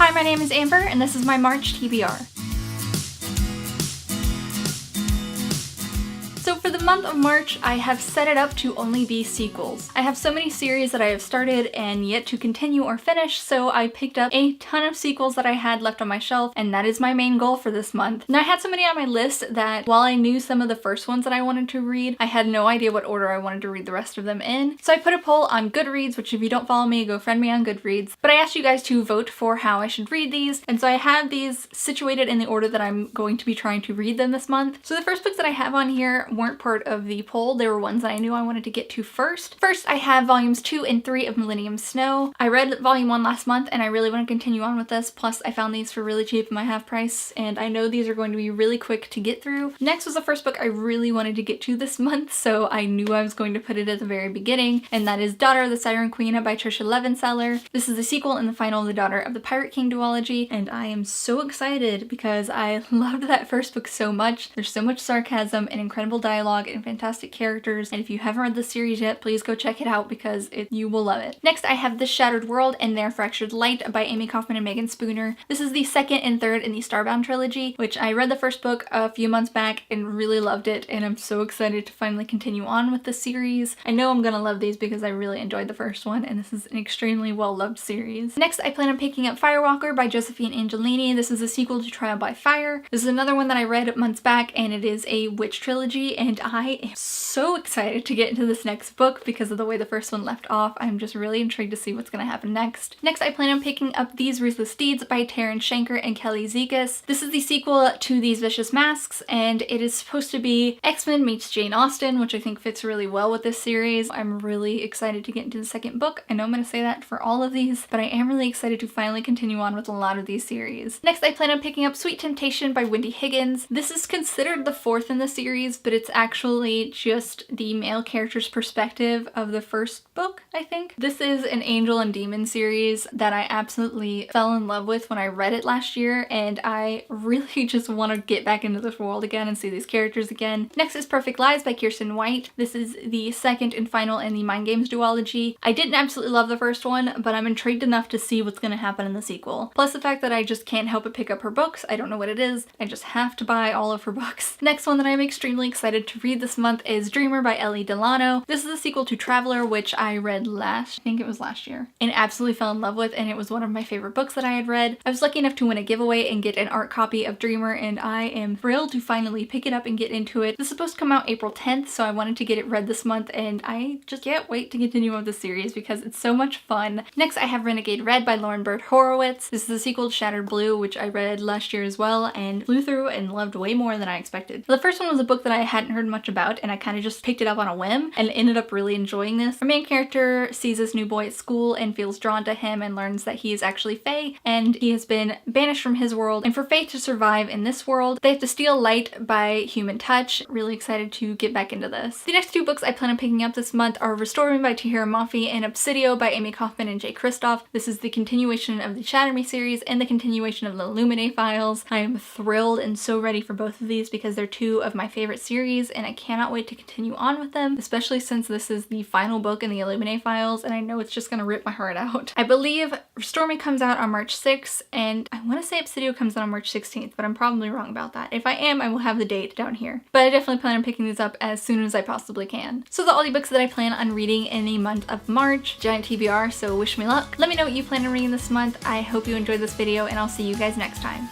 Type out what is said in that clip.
Hi, my name is Amber, and this is my March TBR. So for the month of March, I have set it up to only be sequels. I have so many series that I have started and yet to continue or finish, so I picked up a ton of sequels that I had left on my shelf, and that is my main goal for this month. Now I had so many on my list that while I knew some of the first ones that I wanted to read, I had no idea what order I wanted to read the rest of them in. So I put a poll on Goodreads, which if you don't follow me, go friend me on Goodreads. But I asked you guys to vote for how I should read these, and so I have these situated in the order that I'm going to be trying to read them this month. So the first books that I have on here weren't part of the poll. They were ones that I knew I wanted to get to first. First, I have volumes 2 and 3 of Millennium Snow. I read volume 1 last month and I really want to continue on with this. Plus, I found these for really cheap in my half price, and I know these are going to be really quick to get through. Next was the first book I really wanted to get to this month, so I knew I was going to put it at the very beginning, and that is Daughter of the Siren Queen by Trisha Levenseller. This is the sequel and the final of the Daughter of the Pirate King duology, and I am so excited because I loved that first book so much. There's so much sarcasm and incredible dialogue and fantastic characters, and if you haven't read the series yet, please go check it out because you will love it. Next, I have This Shattered World and Their Fractured Light by Amy Kaufman and Megan Spooner. This is the second and third in the Starbound trilogy, which I read the first book a few months back and really loved it, and I'm so excited to finally continue on with the series. I know I'm gonna love these because I really enjoyed the first one, and this is an extremely well-loved series. Next, I plan on picking up Firewalker by Josephine Angelini. This is a sequel to Trial by Fire. This is another one that I read months back, and it is a witch trilogy, and I am so excited to get into this next book because of the way the first one left off. I'm just really intrigued to see what's going to happen next. Next, I plan on picking up These Ruthless Deeds by Taryn Shanker and Kelly Zekas. This is the sequel to These Vicious Masks, and it is supposed to be X-Men meets Jane Austen, which I think fits really well with this series. I'm really excited to get into the second book. I know I'm going to say that for all of these, but I am really excited to finally continue on with a lot of these series. Next, I plan on picking up Sweet Temptation by Wendy Higgins. This is considered the fourth in the series, but it's actually just the male character's perspective of the first book, I think. This is an angel and demon series that I absolutely fell in love with when I read it last year, and I really just want to get back into this world again and see these characters again. Next is Perfect Lies by Kirsten White. This is the second and final in the Mind Games duology. I didn't absolutely love the first one, but I'm intrigued enough to see what's going to happen in the sequel. Plus the fact that I just can't help but pick up her books. I don't know what it is. I just have to buy all of her books. Next one that I'm extremely excited to read this month is Dreamer by Ellie Delano. This is a sequel to Traveler, which I read I think it was last year, and absolutely fell in love with, and it was one of my favorite books that I had read. I was lucky enough to win a giveaway and get an art copy of Dreamer, and I am thrilled to finally pick it up and get into it. This is supposed to come out April 10th, so I wanted to get it read this month, and I just can't wait to continue on with the series because it's so much fun. Next, I have Renegade Red by Lauren Bird Horowitz. This is a sequel to Shattered Blue, which I read last year as well, and flew through and loved way more than I expected. The first one was a book that I hadn't heard much about, and I kind of just picked it up on a whim and ended up really enjoying this. Our main character sees this new boy at school and feels drawn to him and learns that he is actually Fae, and he has been banished from his world, and for Fae to survive in this world, they have to steal light by human touch. Really excited to get back into this. The next two books I plan on picking up this month are Restore Me by Tahira Mafi and Obsidio by Amy Kaufman and Jay Kristoff. This is the continuation of the Shatter Me series and the continuation of the Illuminae files. I am thrilled and so ready for both of these because they're two of my favorite series, and I cannot wait to continue on with them, especially since this is the final book in the Illuminae files, and I know it's just gonna rip my heart out. I believe Restore Me comes out on March 6th, and I want to say Obsidio comes out on March 16th, but I'm probably wrong about that. If I am, I will have the date down here. But I definitely plan on picking these up as soon as I possibly can. So the all the books that I plan on reading in the month of March. Giant TBR, so wish me luck. Let me know what you plan on reading this month. I hope you enjoyed this video, and I'll see you guys next time.